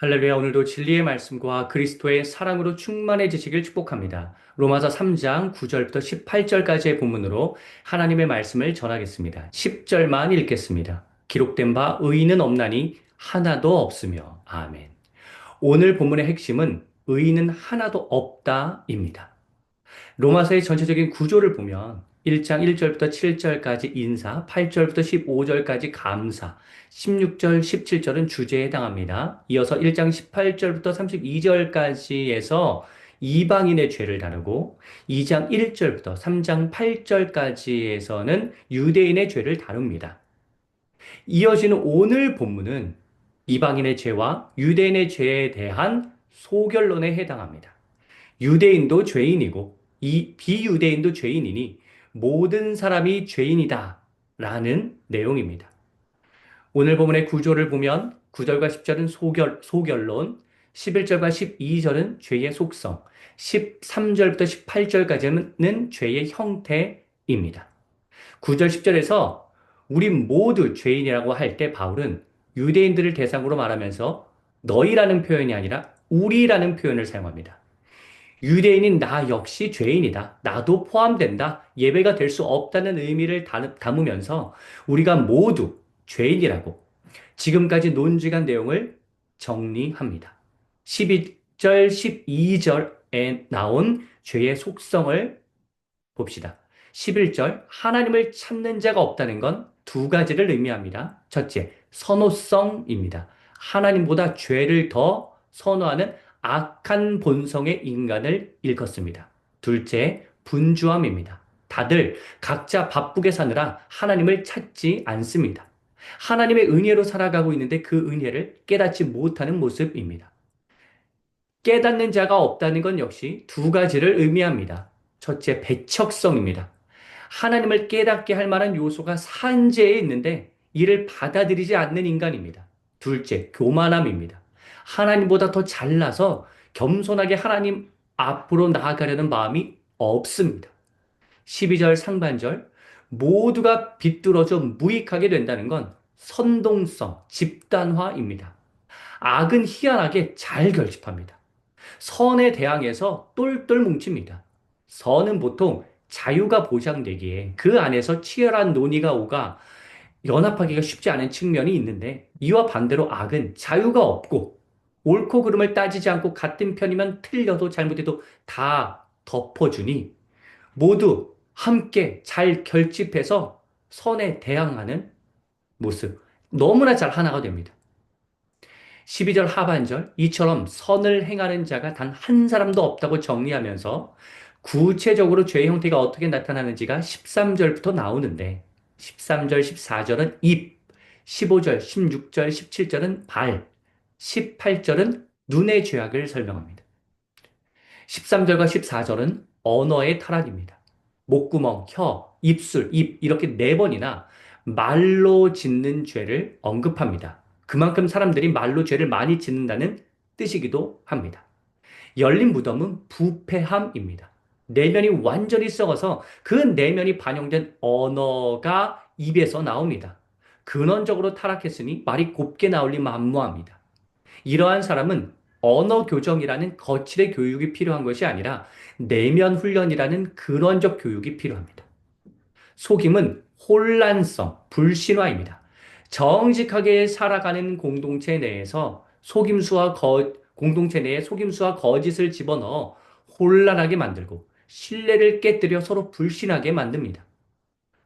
할렐루야, 오늘도 진리의 말씀과 그리스도의 사랑으로 충만해지시길 축복합니다. 로마서 3장 9절부터 18절까지의 본문으로 하나님의 말씀을 전하겠습니다. 10절만 읽겠습니다. 기록된 바 의인은 없나니 하나도 없으며. 아멘. 오늘 본문의 핵심은 의인은 하나도 없다입니다. 로마서의 전체적인 구조를 보면 1장 1절부터 7절까지 인사, 8절부터 15절까지 감사, 16절, 17절은 주제에 해당합니다. 이어서 1장 18절부터 32절까지에서 이방인의 죄를 다루고 2장 1절부터 3장 8절까지에서는 유대인의 죄를 다룹니다. 이어지는 오늘 본문은 이방인의 죄와 유대인의 죄에 대한 소결론에 해당합니다. 유대인도 죄인이고 이 비유대인도 죄인이니 모든 사람이 죄인이다 라는 내용입니다. 오늘 본문의 구조를 보면 9절과 10절은 소결론, 11절과 12절은 죄의 속성, 13절부터 18절까지는 죄의 형태입니다. 9절, 10절에서 우리 모두 죄인이라고 할 때 바울은 유대인들을 대상으로 말하면서 너희라는 표현이 아니라 우리라는 표현을 사용합니다. 유대인인 나 역시 죄인이다. 나도 포함된다. 예배가 될 수 없다는 의미를 담으면서 우리가 모두 죄인이라고 지금까지 논지간 내용을 정리합니다. 12절, 12절에 나온 죄의 속성을 봅시다. 11절, 하나님을 찾는 자가 없다는 건 두 가지를 의미합니다. 첫째, 선호성입니다. 하나님보다 죄를 더 선호하는 악한 본성의 인간을 일컫습니다. 둘째, 분주함입니다. 다들 각자 바쁘게 사느라 하나님을 찾지 않습니다. 하나님의 은혜로 살아가고 있는데 그 은혜를 깨닫지 못하는 모습입니다. 깨닫는 자가 없다는 건 역시 두 가지를 의미합니다. 첫째, 배척성입니다. 하나님을 깨닫게 할 만한 요소가 산재에 있는데 이를 받아들이지 않는 인간입니다. 둘째, 교만함입니다. 하나님보다 더 잘나서 겸손하게 하나님 앞으로 나아가려는 마음이 없습니다. 12절 상반절, 모두가 비뚤어져 무익하게 된다는 건 선동성, 집단화입니다. 악은 희한하게 잘 결집합니다. 선에 대항해서 똘똘 뭉칩니다. 선은 보통 자유가 보장되기에 그 안에서 치열한 논의가 오가 연합하기가 쉽지 않은 측면이 있는데 이와 반대로 악은 자유가 없고 옳고 그름을 따지지 않고 같은 편이면 틀려도 잘못해도 다 덮어주니 모두 함께 잘 결집해서 선에 대항하는 모습. 너무나 잘 하나가 됩니다. 12절 하반절, 이처럼 선을 행하는 자가 단 한 사람도 없다고 정리하면서 구체적으로 죄의 형태가 어떻게 나타나는지가 13절부터 나오는데 13절, 14절은 입, 15절, 16절, 17절은 발, 18절은 눈의 죄악을 설명합니다. 13절과 14절은 언어의 타락입니다. 목구멍, 혀, 입술, 입 이렇게 네 번이나 말로 짓는 죄를 언급합니다. 그만큼 사람들이 말로 죄를 많이 짓는다는 뜻이기도 합니다. 열린 무덤은 부패함입니다. 내면이 완전히 썩어서 그 내면이 반영된 언어가 입에서 나옵니다. 근원적으로 타락했으니 말이 곱게 나올 리 만무합니다. 이러한 사람은 언어 교정이라는 거칠의 교육이 필요한 것이 아니라 내면 훈련이라는 근원적 교육이 필요합니다. 속임은 혼란성, 불신화입니다. 정직하게 살아가는 공동체 내에서 공동체 내에 속임수와 거짓을 집어넣어 혼란하게 만들고 신뢰를 깨뜨려 서로 불신하게 만듭니다.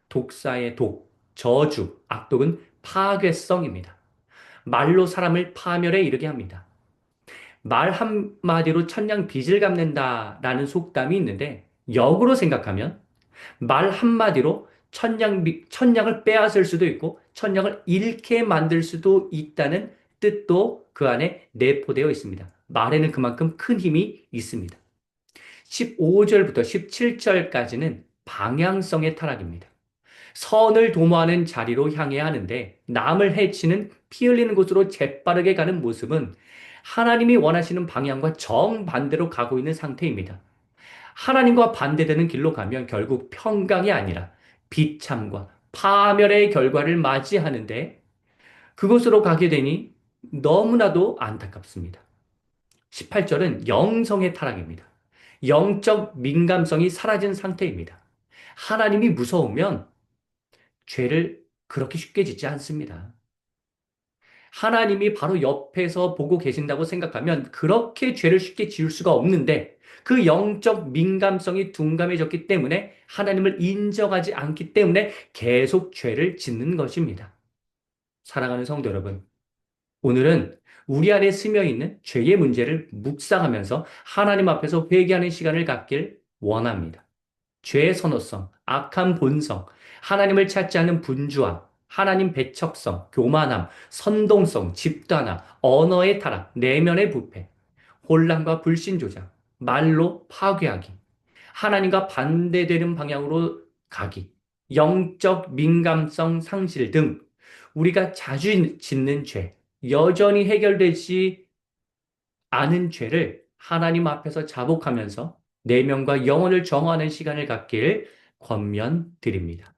독사의 독, 저주, 악독은 파괴성입니다. 말로 사람을 파멸에 이르게 합니다. 말 한마디로 천냥 빚을 갚는다라는 속담이 있는데 역으로 생각하면 말 한마디로 천냥을 빼앗을 수도 있고 천냥을 잃게 만들 수도 있다는 뜻도 그 안에 내포되어 있습니다. 말에는 그만큼 큰 힘이 있습니다. 15절부터 17절까지는 방향성의 타락입니다. 선을 도모하는 자리로 향해야 하는데 남을 해치는 피 흘리는 곳으로 재빠르게 가는 모습은 하나님이 원하시는 방향과 정반대로 가고 있는 상태입니다. 하나님과 반대되는 길로 가면 결국 평강이 아니라 비참과 파멸의 결과를 맞이하는데 그곳으로 가게 되니 너무나도 안타깝습니다. 18절은 영성의 타락입니다. 영적 민감성이 사라진 상태입니다. 하나님이 무서우면 죄를 그렇게 쉽게 짓지 않습니다. 하나님이 바로 옆에서 보고 계신다고 생각하면 그렇게 죄를 쉽게 지을 수가 없는데 그 영적 민감성이 둔감해졌기 때문에 하나님을 인정하지 않기 때문에 계속 죄를 짓는 것입니다. 사랑하는 성도 여러분, 오늘은 우리 안에 스며 있는 죄의 문제를 묵상하면서 하나님 앞에서 회개하는 시간을 갖길 원합니다. 죄의 선호성, 악한 본성, 하나님을 찾지 않는 분주함, 하나님 배척성, 교만함, 선동성, 집단화, 언어의 타락, 내면의 부패, 혼란과 불신조장, 말로 파괴하기, 하나님과 반대되는 방향으로 가기, 영적 민감성 상실 등 우리가 자주 짓는 죄, 여전히 해결되지 않은 죄를 하나님 앞에서 자복하면서 내면과 영혼을 정화하는 시간을 갖길 권면드립니다.